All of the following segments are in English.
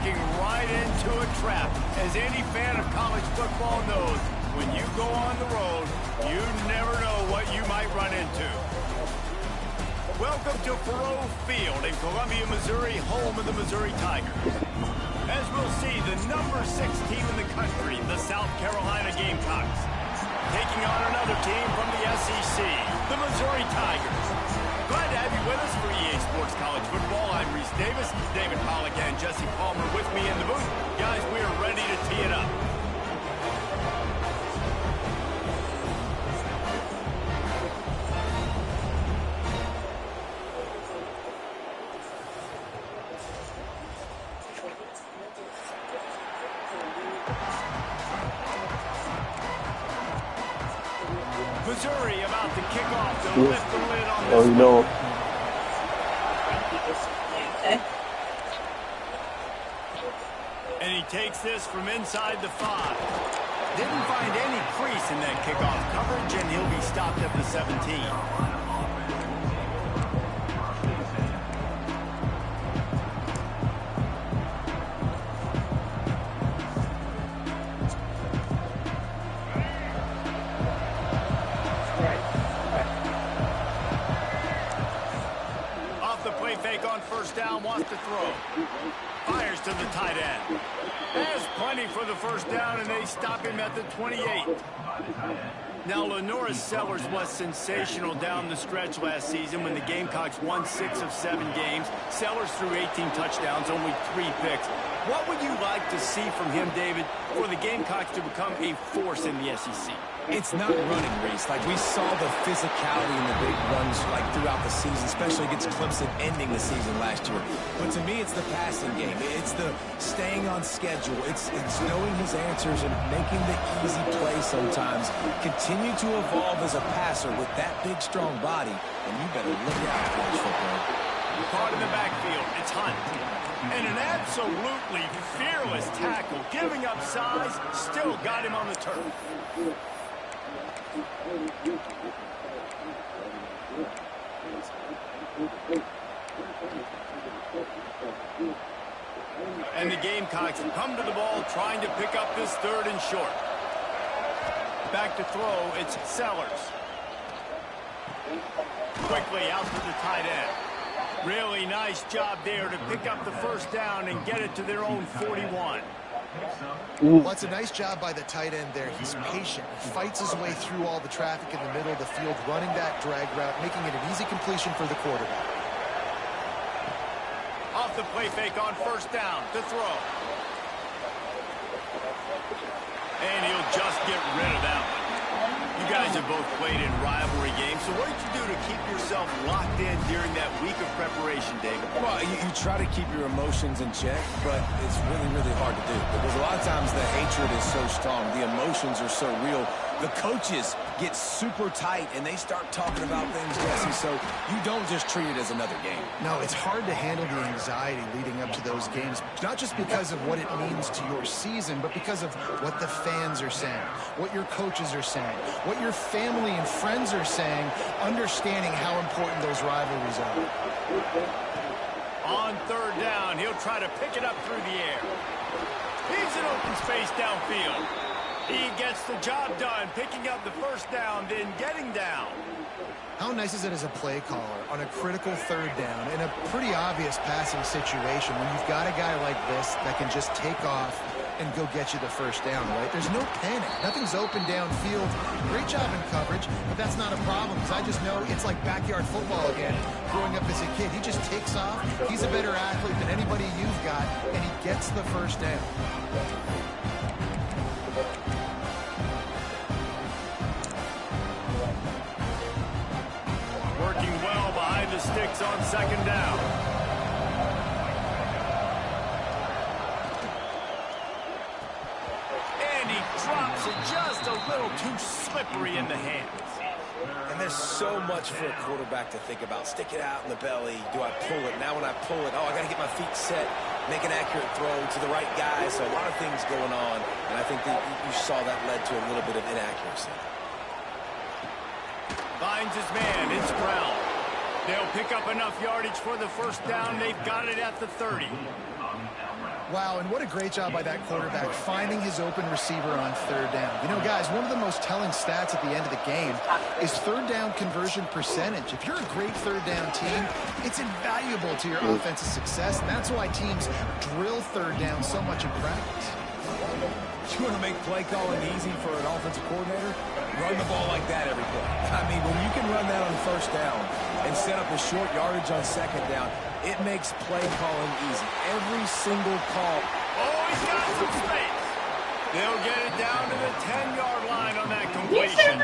walking right into a trap. As any fan of college football knows, when you go on the road, you never know what you might run into. Welcome to Faurot Field in Columbia, Missouri, home of the Missouri Tigers. As we'll see, the number 6 team in the country, the South Carolina Gamecocks, taking on another team from the SEC, the Missouri Tigers. Glad to have you with us for EA Sports College Football. I'm Reese Davis, David Pollack and Jesse Palmer with me in the booth. Guys, we are ready to tee it up. Missouri about to kick off to lift the lid on this one. And he takes this from inside the 5. Didn't find any crease in that kickoff coverage, and he'll be stopped at the 17. First down, wants to throw. Fires to the tight end. Has plenty for the first down, and they stop him at the 28. Now, Lenora Sellers was sensational down the stretch last season when the Gamecocks won 6 of 7 games. Sellers threw 18 touchdowns, only 3 picks. What would you like to see from him, David, for the Gamecocks to become a force in the SEC? It's not running, Reese. Like, we saw the physicality in the big runs, like, throughout the season, especially against Clemson ending the season last year. But to me, it's the passing game. It's the staying on schedule. It's knowing his answers and making the easy play sometimes. Continue to evolve as a passer with that big, strong body, and you better look out, college football. Caught in the backfield. It's Hunt. And an absolutely fearless tackle, giving up size, still got him on the turf. And the Gamecocks come to the ball trying to pick up this 3rd and short. Back to throw, it's Sellers. Quickly out to the tight end. Really nice job there to pick up the first down and get it to their own 41. Well, it's a nice job by the tight end there. He's patient. He fights his way through all the traffic in the middle of the field, running that drag route, making it an easy completion for the quarterback. Off the play fake on first down to throw. And he'll just get rid of that one. You guys have both played in rivalry games, so what did you do to keep yourself locked in during that week of preparation, David? Well, you try to keep your emotions in check, but it's really, really hard to do because a lot of times the hatred is so strong, the emotions are so real. The coaches get super tight, and they start talking about things, Jesse, so you don't just treat it as another game. No, it's hard to handle the anxiety leading up to those games, not just because of what it means to your season, but because of what the fans are saying, what your coaches are saying, what your family and friends are saying, understanding how important those rivalries are. On 3rd down, he'll try to pick it up through the air. He's in open space downfield. He gets the job done, picking up the first down, then getting down. How nice is it as a play caller on a critical 3rd down in a pretty obvious passing situation when you've got a guy like this that can just take off and go get you the first down, right? There's no panic. Nothing's open downfield. Great job in coverage, but that's not a problem because I just know it's like backyard football again. Growing up as a kid, he just takes off. He's a better athlete than anybody you've got, and he gets the first down. Working well behind the sticks on 2nd down. And he drops it just a little too slippery in the hands. And there's so much for a quarterback to think about. Stick it out in the belly. Do I pull it? Now when I pull it, I got to get my feet set, make an accurate throw to the right guy. So a lot of things going on, and I think that you saw that led to a little bit of inaccuracy. Finds his man. It's Brown. They'll pick up enough yardage for the first down. They've got it at the 30. Wow, and what a great job by that quarterback finding his open receiver on third down. You know, guys, one of the most telling stats at the end of the game is third down conversion percentage. If you're a great third down team, it's invaluable to your offensive success, and that's why teams drill third down so much in practice. You want to make play calling easy for an offensive coordinator? Run the ball like that every play. I mean, when you can run that on first down and set up a short yardage on second down, it makes play calling easy. Every single call. Oh, he's got some space. They'll get it down to the 10-yard line on that completion.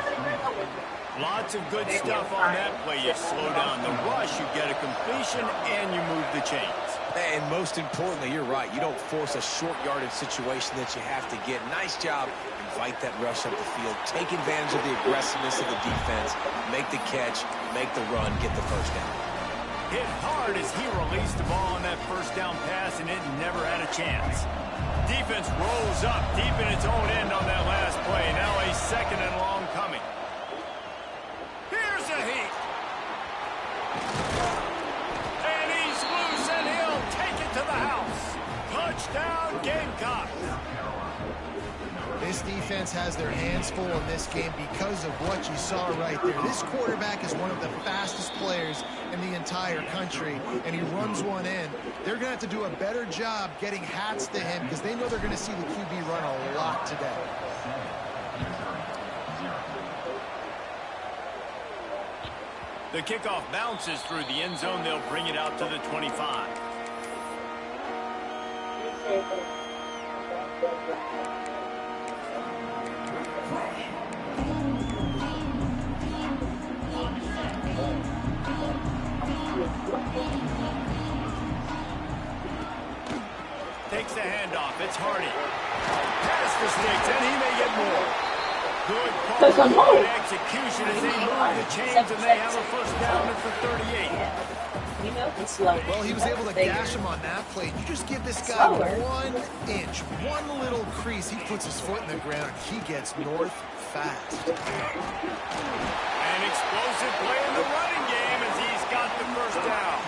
Lots of good stuff on that play. You slow down the rush, you get a completion, and you move the chains. And most importantly, you're right. You don't force a short yardage situation that you have to get. Nice job. Invite that rush up the field. Take advantage of the aggressiveness of the defense. Make the catch. Make the run. Get the first down. Hit hard as he released the ball on that first down pass, and it never had a chance. Defense rolls up deep in its own end on that last play. Now a second and long coming. Here's a heat. And he's loose, and he'll take it to the house. Touchdown, Gamecock. This defense has their hands full in this game because of what you saw right there. This quarterback is one of the fastest players in the entire country, and he runs one in. They're going to have to do a better job getting hats to him because they know they're going to see the QB run a lot today. The kickoff bounces through the end zone. They'll bring it out to the 25. Takes the handoff. It's Hardy. Past the sticks, and he may get more. Good call and execution as they move the chains, and they have a first down at the 38. Well, he was able to gash him on that play. You just give this guy 1 inch, one little crease. He puts his foot in the ground. He gets north fast. An explosive play in the running game as he's got the first down.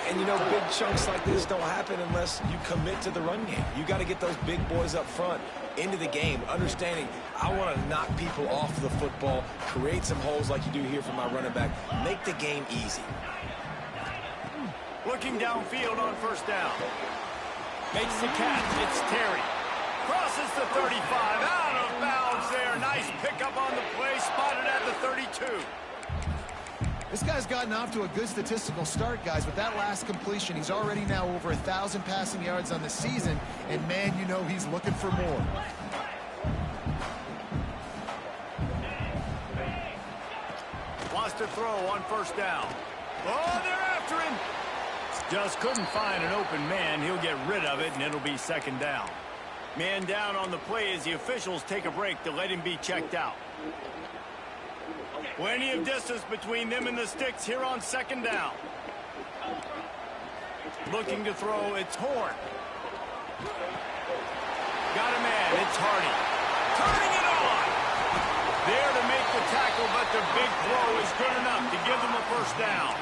And, you know, big chunks like this don't happen unless you commit to the run game. You got to get those big boys up front into the game, understanding I want to knock people off the football, create some holes like you do here for my running back, make the game easy. Looking downfield on first down. Makes the catch. It's Terry. Crosses the 35. Out of bounds there. Nice pickup on the play. Spotted at the 32. This guy's gotten off to a good statistical start, guys. With that last completion, he's already now over 1,000 passing yards on the season. And, man, you know he's looking for more. Wants to throw on first down. Oh, they're after him. Just couldn't find an open man. He'll get rid of it, and it'll be second down. Man down on the play as the officials take a break to let him be checked out. Plenty of distance between them and the sticks here on second down. Looking to throw, it's Horn. Got a man, it's Hardy. Turning it on. There to make the tackle, but the big throw is good enough to give them a first down.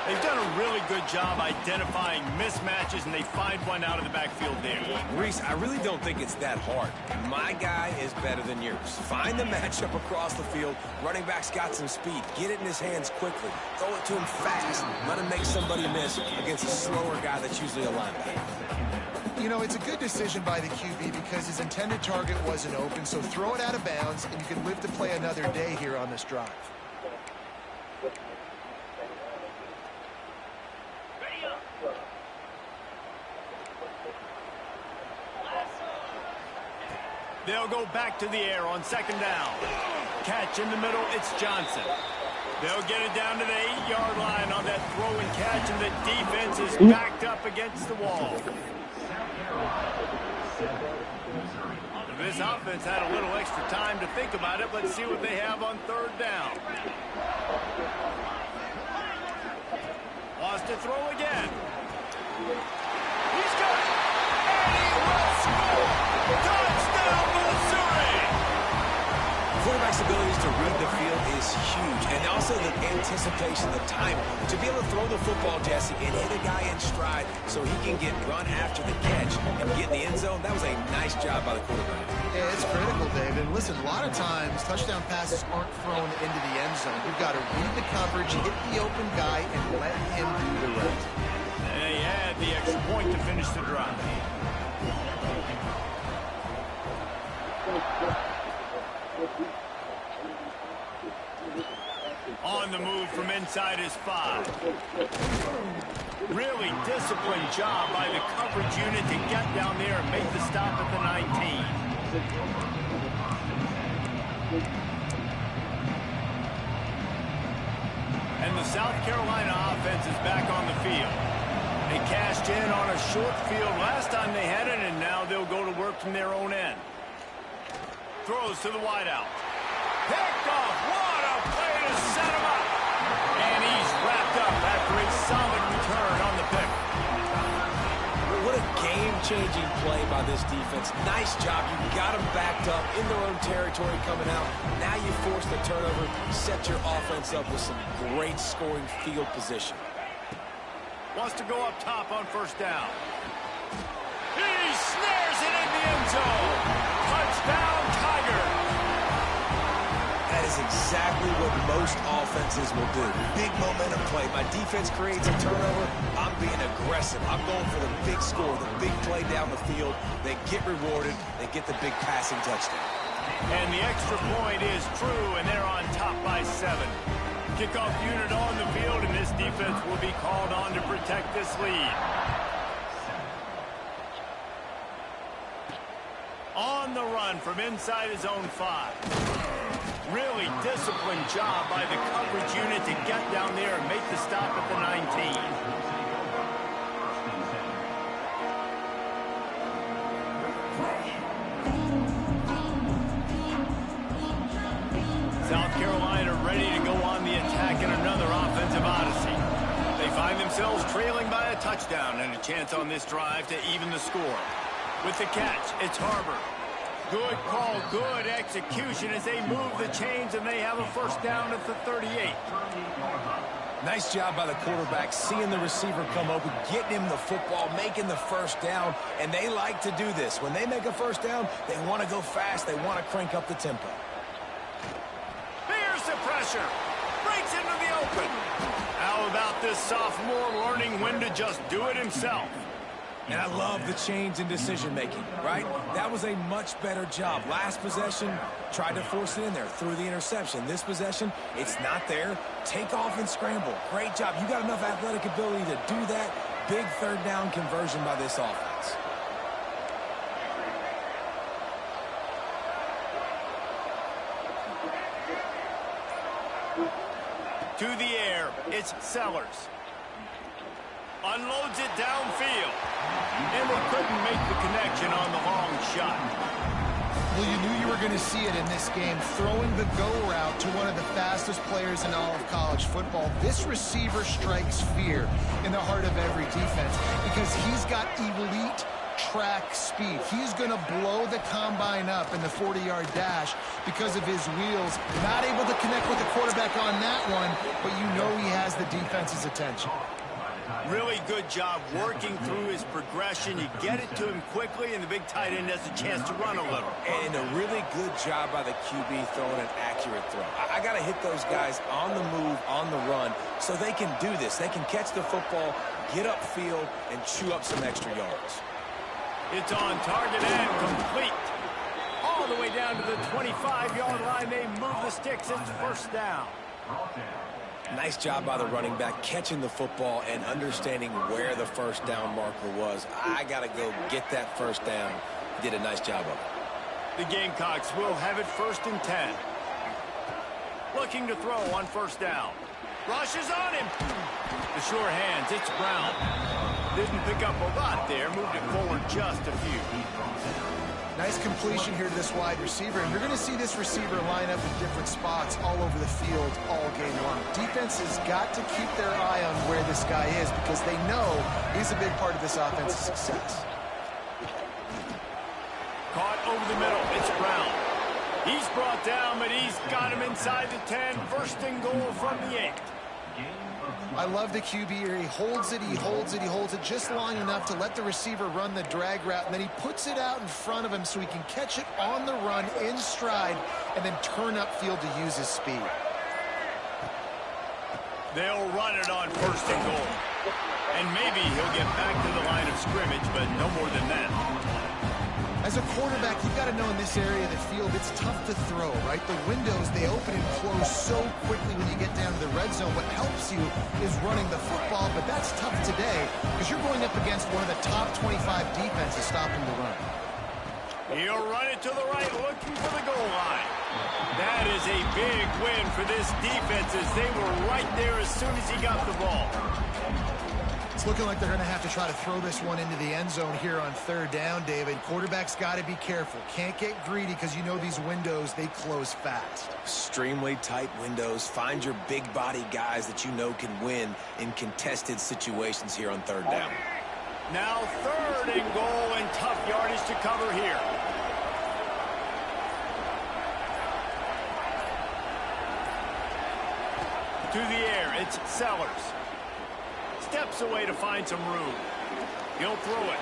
They've done a really good job identifying mismatches, and they find one out of the backfield there. Reese, I really don't think it's that hard. My guy is better than yours. Find the matchup across the field. Running back's got some speed. Get it in his hands quickly. Throw it to him fast. Let him make somebody miss against a slower guy that's usually a linebacker. You know, it's a good decision by the QB because his intended target wasn't open, so throw it out of bounds, and you can live to play another day here on this drive. They'll go back to the air on second down. Catch in the middle, it's Johnson. They'll get it down to the 8-yard line on that throw and catch, and the defense is backed up against the wall. This offense had a little extra time to think about it. Let's see what they have on third down. Wants to throw again. He's got it. And he will score. Touchdown, Missouri. quarterback's ability to read the field is huge, and also the anticipation, the time to be able to throw the football, Jesse, and hit a guy in stride so he can get run after the catch and get in the end zone. That was a nice job by the quarterback. Yeah, it's critical, David. And listen, a lot of times touchdown passes aren't thrown into the end zone. You've got to read the coverage, hit the open guy, and let him do the rest. They had the extra point to finish the drive. On the move from inside his 5. Really disciplined job by the coverage unit to get down there and make the stop at the 19. And the South Carolina offense is back on the field. They cashed in on a short field last time they had it, and now they'll go to work from their own end. Throws to the wideout. Picked off. What a play to set him up. And he's wrapped up after a solid return on the pick. What a game-changing play by this defense. Nice job. You got them backed up in their own territory coming out. Now you force the turnover, set your offense up with some great scoring field position. Wants to go up top on first down. He snares it in the end zone. Touchdown, Tiger. That is exactly what most offenses will do. Big momentum play. My defense creates a turnover. I'm being aggressive. I'm going for the big score, the big play down the field. They get rewarded. They get the big passing touchdown. And the extra point is true, and they're on top by 7. Kickoff unit on the field, and this defense will be called on to protect this lead. On the run from inside his own 5. Really disciplined job by the coverage unit to get down there and make the stop at the 19. South Carolina ready to go on the attack in another offensive odyssey. They find themselves trailing by a touchdown and a chance on this drive to even the score. With the catch, it's Harbor. Good call, good execution as they move the chains, and they have a first down at the 38. Nice job by the quarterback, seeing the receiver come open, getting him the football, making the first down, and they like to do this. When they make a first down, they want to go fast, they want to crank up the tempo. Here's the pressure. Breaks into the open. How about this sophomore learning when to just do it himself? And I love the change in decision-making, right? That was a much better job. Last possession, tried to force it in there, threw the interception. This possession, it's not there. Take off and scramble. Great job. You got enough athletic ability to do that. Big third down conversion by this offense. To the air, it's Sellers. Unloads it downfield. And they couldn't make the connection on the long shot. Well, you knew you were going to see it in this game. Throwing the go route to one of the fastest players in all of college football. This receiver strikes fear in the heart of every defense because he's got elite track speed. He's going to blow the combine up in the 40-yard dash because of his wheels. Not able to connect with the quarterback on that one, but you know he has the defense's attention. Really good job working through his progression. You get it to him quickly, and the big tight end has a chance to run a little. And a really good job by the QB throwing an accurate throw. I got to hit those guys on the move, on the run, so they can do this. They can catch the football, get upfield, and chew up some extra yards. It's on target and complete. All the way down to the 25-yard line. They move the sticks. It's first down. Nice job by the running back, catching the football and understanding where the first down marker was. I got to go get that first down. He did a nice job of it. The Gamecocks will have it 1st and 10. Looking to throw on first down. Rushes on him. The sure hands, it's Brown. Didn't pick up a lot there, moved it forward just a few. Nice completion here to this wide receiver, and you're going to see this receiver line up in different spots all over the field all game long. Defense has got to keep their eye on where this guy is because they know he's a big part of this offense's success. Caught over the middle, it's Brown. He's brought down, but he's got him inside the 10. First and goal from the 8. I love the QB here. He holds it, he holds it, he holds it just long enough to let the receiver run the drag route, and then he puts it out in front of him so he can catch it on the run in stride and then turn upfield to use his speed. They'll run it on first and goal. And maybe he'll get back to the line of scrimmage, but no more than that. As a quarterback, you've got to know in this area of the field, it's tough to throw, right? The windows, they open and close so quickly when you get down to the red zone. What helps you is running the football, but that's tough today because you're going up against one of the top 25 defenses stopping the run. He'll run it to the right, looking for the goal line. That is a big win for this defense as they were right there as soon as he got the ball. It's looking like they're going to have to try to throw this one into the end zone here on third down, David. Quarterback's got to be careful. Can't get greedy because you know these windows, they close fast. Extremely tight windows. Find your big body guys that you know can win in contested situations here on third down. Now third and goal and tough yardage to cover here. To the air, it's Sellers. Steps away to find some room. He'll throw it.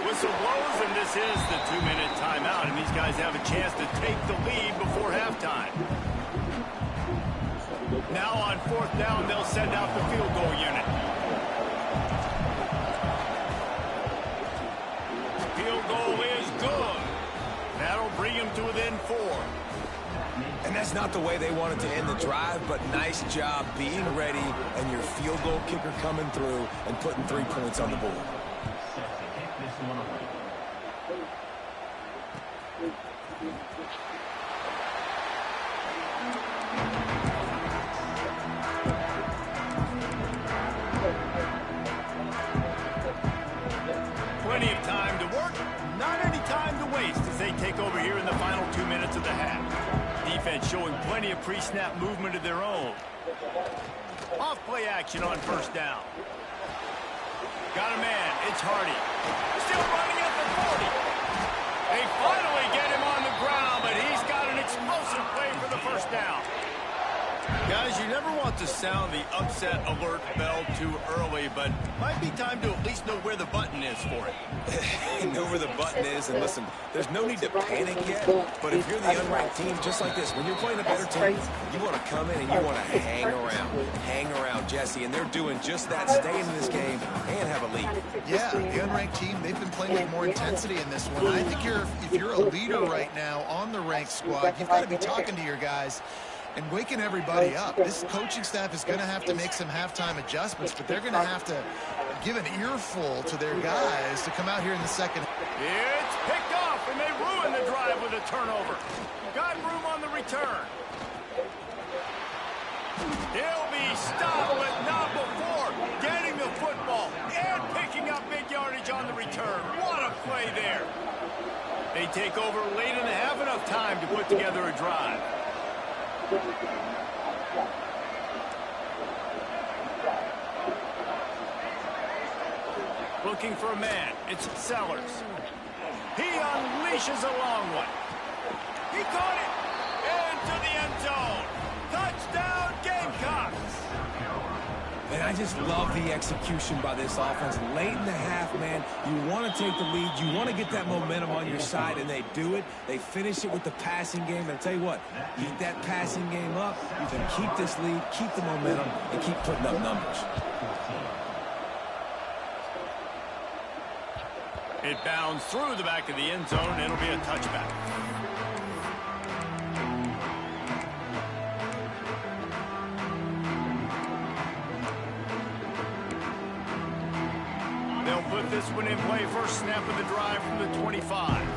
Whistle blows, and this is the 2-minute timeout, and these guys have a chance to take the lead before halftime. Now on fourth down, they'll send out the field goal unit. Field goal is good. That'll bring him to within 4. And that's not the way they wanted to end the drive, but nice job being ready and your field goal kicker coming through and putting 3 points on the board. Plenty of time to work, not any time to waste as they take over here in the final 2 minutes of the half. Defense showing plenty of pre-snap movement of their own. Off-play action on first down. Got a man, it's Hardy. Still running at the 40. They finally get him on the ground, but he's got an explosive play for the first down. Guys, you never want to sound the upset alert bell too early, but might be time to at least know where the button is for it. Know where the button is, and listen, there's no need to panic yet, but if you're the unranked team, just like this, when you're playing a better team, you want to come in and you want to hang around Jesse, and they're doing just that, staying in this game and have a lead. Yeah, the unranked team, they've been playing with more intensity in this one. I think if you're a leader right now on the ranked squad, you've got to be talking to your guys and waking everybody up. This coaching staff is going to have to make some halftime adjustments, but they're going to have to give an earful to their guys to come out here in the second. It's picked off, and they ruin the drive with a turnover. Got room on the return. He'll be stopped, but not before getting the football and picking up big yardage on the return. What a play there. They take over late and have enough time to put together a drive. Looking for a man. It's Sellers. He unleashes a long one. He caught it into the end zone. Touchdown, Gamecocks. And I just love the execution by this offense. Late in the half, man, you want to take the lead. You want to get that momentum on your side, and they do it. They finish it with the passing game. And I'll tell you what, keep that passing game up. You can keep this lead, keep the momentum, and keep putting up numbers. It bounds through the back of the end zone. It'll be a touchback. They'll put this one in play. First snap of the drive from the 25.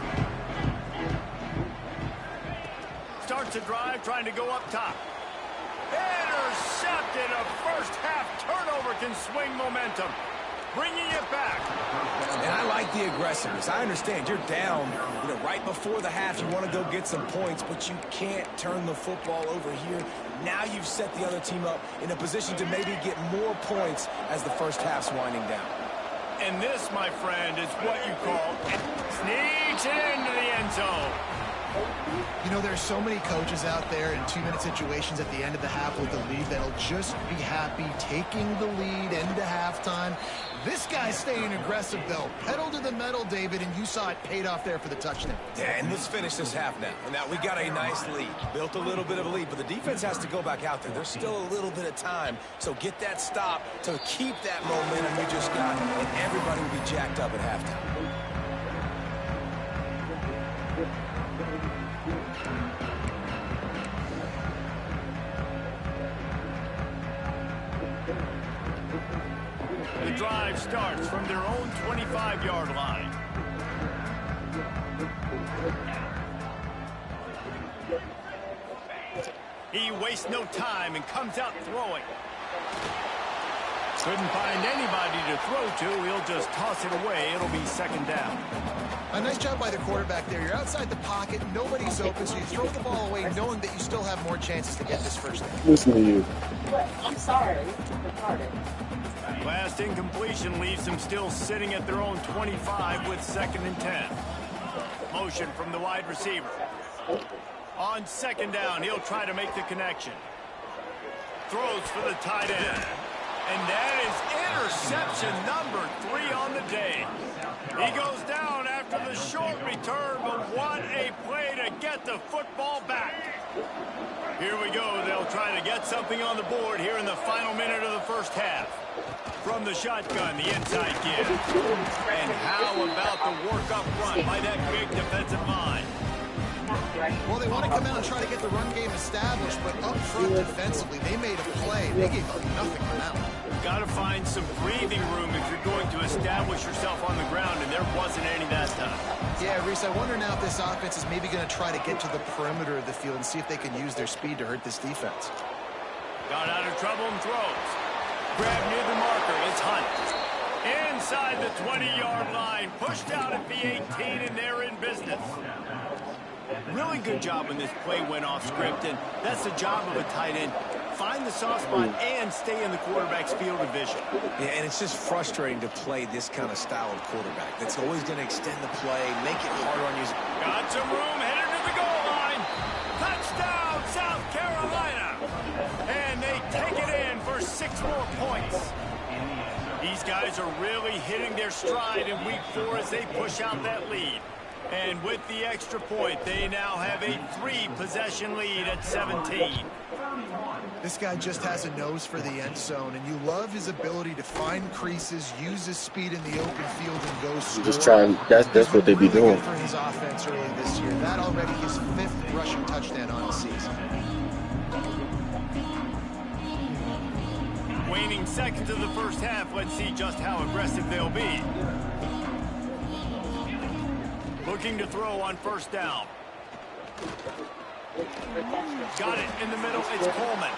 Starts a drive trying to go up top. Intercepted. A first half turnover can swing momentum. Bringing it back. And I like the aggressiveness. I understand you're down, right before the half. You want to go get some points, but you can't turn the football over here. Now you've set the other team up in a position to maybe get more points as the first half's winding down. And this, my friend, is what you call sneaks it into the end zone. You know, there's so many coaches out there in 2-minute situations at the end of the half with the lead that'll just be happy taking the lead into halftime. This guy's staying aggressive, though. Pedal to the metal, David, and you saw it paid off there for the touchdown. Yeah, and let's finish this half now. Now, we got a nice lead. Built a little bit of a lead, but the defense has to go back out there. There's still a little bit of time, so get that stop to keep that momentum you just got, and everybody will be jacked up at halftime. The drive starts from their own 25-yard line. He wastes no time and comes out throwing. Couldn't find anybody to throw to. He'll just toss it away. It'll be second down. A nice job by the quarterback there. You're outside the pocket. Nobody's open, so you throw the ball away knowing that you still have more chances to get this first down. Listen to you. I'm sorry. Retarded. Last incompletion leaves them still sitting at their own 25 with 2nd and 10. Motion from the wide receiver. On second down, he'll try to make the connection. Throws for the tight end. And that is interception number 3 on the day. He goes down after the short return, but what a play to get the football back. Here we go. They'll try to get something on the board here in the final minute of the first half. From the shotgun, the inside give. And how about the work up front by that big defensive line? Well, they want to come out and try to get the run game established, but up front defensively, they made a play. They gave up nothing on that one. Got to find some breathing room if you're going to establish yourself on the ground, and there wasn't any that time. Yeah, Reese, I wonder now if this offense is maybe going to try to get to the perimeter of the field and see if they can use their speed to hurt this defense. Got out of trouble and throws. Grab near the marker. It's Hunt. Inside the 20-yard line. Pushed out at the 18, and they're in business. Really good job when this play went off script, and that's the job of a tight end. Find the soft spot and stay in the quarterback's field of vision. Yeah, and it's just frustrating to play this kind of style of quarterback. That's always going to extend the play, make it harder on you. Got some room, headed to the goal line. Touchdown, South Carolina. And they take it in for 6 more points. These guys are really hitting their stride in week 4 as they push out that lead. And with the extra point, they now have a 3-possession lead at 17. This guy just has a nose for the end zone, and you love his ability to find creases, use his speed in the open field, and go score. Just trying. That's what they be really doing. good for his offense early this year. That already his 5th rushing touchdown on the season. Waning seconds of the first half. Let's see just how aggressive they'll be. Looking to throw on first down. Got it in the middle. It's Coleman.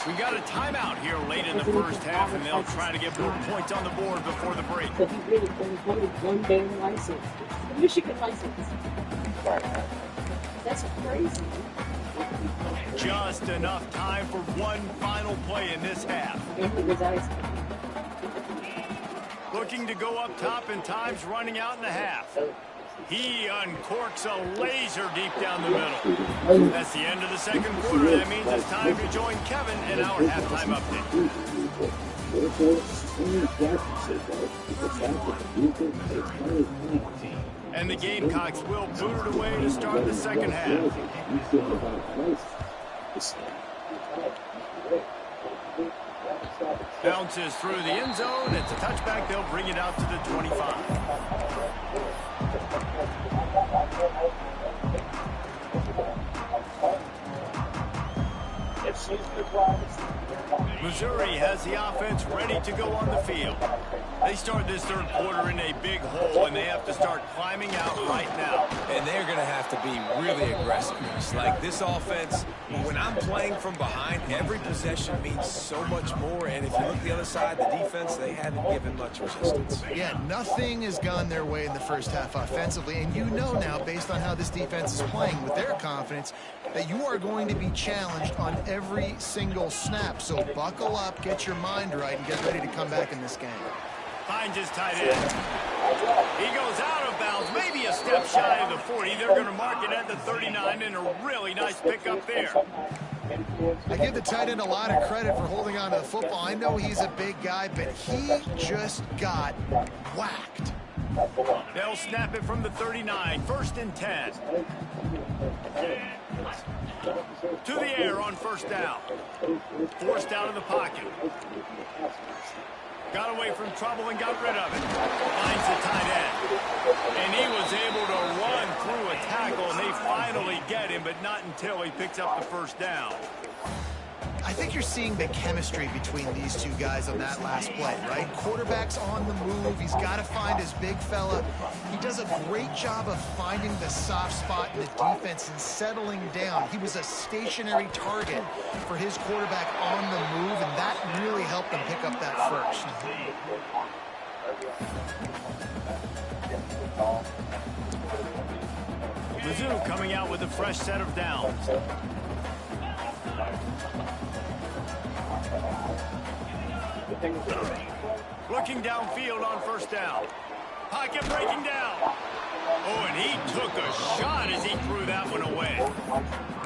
We got a timeout here late in the first half, and they'll try to get more points on the board before the break. But he really wanted one damn license. A Michigan license. That's crazy. Just enough time for one final play in this half. Looking to go up top, and time's running out in the half. He uncorks a laser deep down the middle. That's the end of the second quarter. That means it's time to join Kevin in our halftime update. And the Gamecocks will boot it away to start the second half. Bounces through the end zone. It's a touchback. They'll bring it out to the 25. Missouri has the offense ready to go on the field. They start this third quarter in a big hole, and they have to start climbing out right now. And they're going to have to be really aggressive. It's like this offense, when I'm playing from behind, every possession means so much more. And if you look the other side, the defense, they haven't given much resistance. Yeah, nothing has gone their way in the first half offensively. And you know now, based on how this defense is playing with their confidence, that you are going to be challenged on every single snap. So buckle up, get your mind right, and get ready to come back in this game. Finds his tight end. He goes out of bounds, maybe a step shy of the 40. They're going to mark it at the 39, and a really nice pickup there. I give the tight end a lot of credit for holding on to the football. I know he's a big guy, but he just got whacked. They'll snap it from the 39, 1st and 10. To the air on 1st down. Forced out of the pocket. Got away from trouble and got rid of it. Finds the tight end. And he was able to run through a tackle, and they finally get him, but not until he picks up the 1st down. I think you're seeing the chemistry between these two guys on that last play, right? Quarterback's on the move. He's got to find his big fella. He does a great job of finding the soft spot in the defense and settling down. He was a stationary target for his quarterback on the move, and that really helped him pick up that 1st. Mizzou coming out with a fresh set of downs. Looking downfield on 1st down. Pocket breaking down. Oh, and he took a shot as he threw that one away.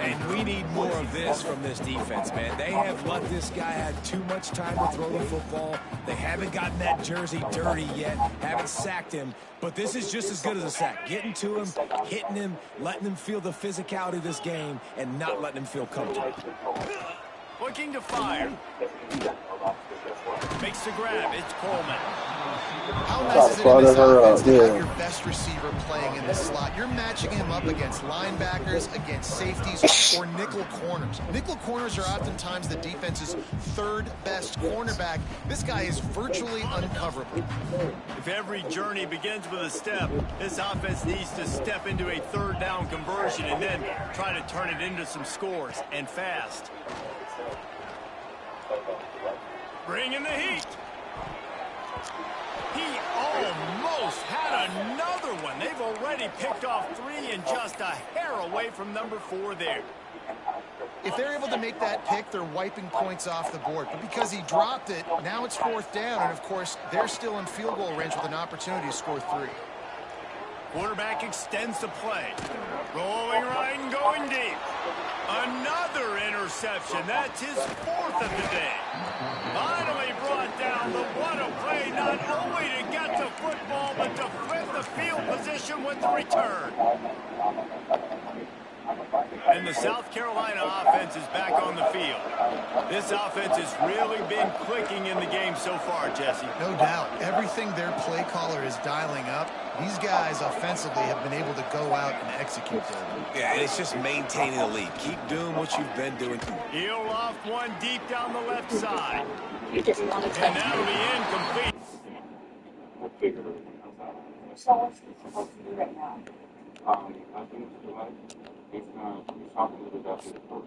And we need more of this from this defense, man. They have let this guy have too much time to throw the football. They haven't gotten that jersey dirty yet, haven't sacked him. But this is just as good as a sack. Getting to him, hitting him, letting him feel the physicality of this game, and not letting him feel comfortable. Looking to fire. Makes the grab. It's Coleman. How nice is it in this offense to have your best receiver playing in the slot? You're matching him up against linebackers, against safeties, or nickel corners. Nickel corners are oftentimes the defense's 3rd best cornerback. This guy is virtually uncoverable. If every journey begins with a step, this offense needs to step into a 3rd down conversion and then try to turn it into some scores, and fast. Bring in the heat. He almost had another one. They've already picked off 3 and just a hair away from number 4 there. If they're able to make that pick, they're wiping points off the board. But because he dropped it, now it's 4th down. And, of course, they're still in field goal range with an opportunity to score 3. Quarterback extends the play. Rolling right and going deep. Another interception. That's his 4th of the day. Finally brought down. The what a play, not only to get the football, but to flip the field position with the return. And the South Carolina offense is back on the field. This offense has really been clicking in the game so far, Jesse. No doubt. Everything their play caller is dialing up, these guys offensively have been able to go out and execute them. Yeah, and it's just maintaining the lead. Keep doing what you've been doing. Heel off one deep down the left side. You just want to And that'll be incomplete. So what's he supposed to do right now? I think he's talking to the doctor before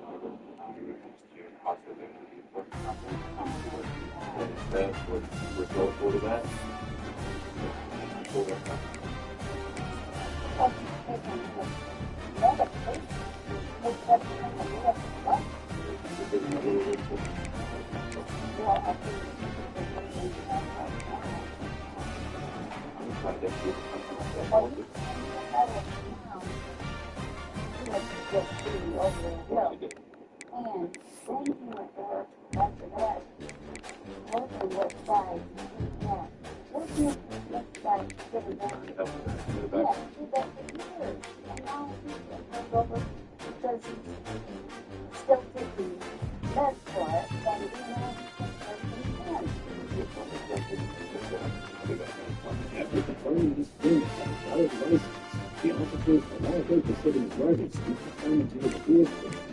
that's what result of that.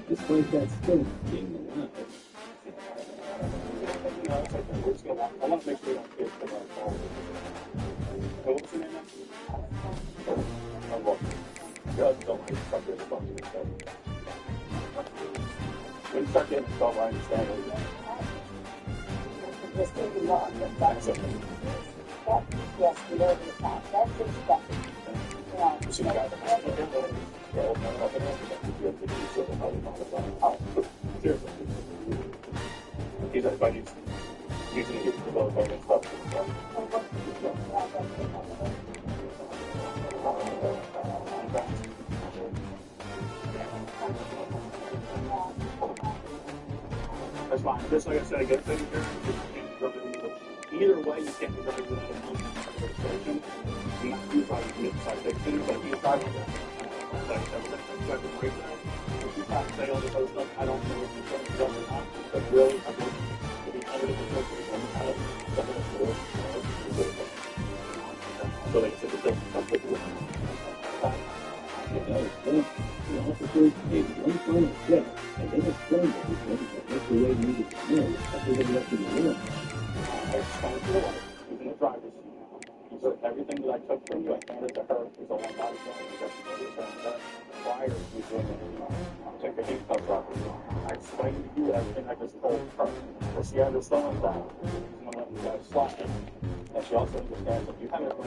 Despite that still being allowed. I want to make sure I don't get all of it. So what's your name now? God, don't like stuff in the phone. When you start getting stuff, I understand it. Just taking long, but that's it. Yes, we know the fact. That's his stuff. So you guys he's everybody using it for the phone and stuff. That's fine. Just like I said, I guess that you can't rub it either. Either way, you can't be driving without a month registration. I'm not too driving to get the citation, but if you drive with that, like I would break that. If you have to say all this other stuff, I don't know if you're going to drive or not. But really, I think to be evident of what you're something that's good. So like I said, it doesn't come with it. The officers made one final check, and then explained everything, but that's the way needed to know, after they left in the room. I explained to the wife, even the driver's seat. These are everything that I took from you. I handed to her. There's all my body cameras, everything that prior to me doing it. Take the handcuffs off. I explained to you everything I just told her. But she understands that. She's going to let me guys slide. And she also understands that you haven't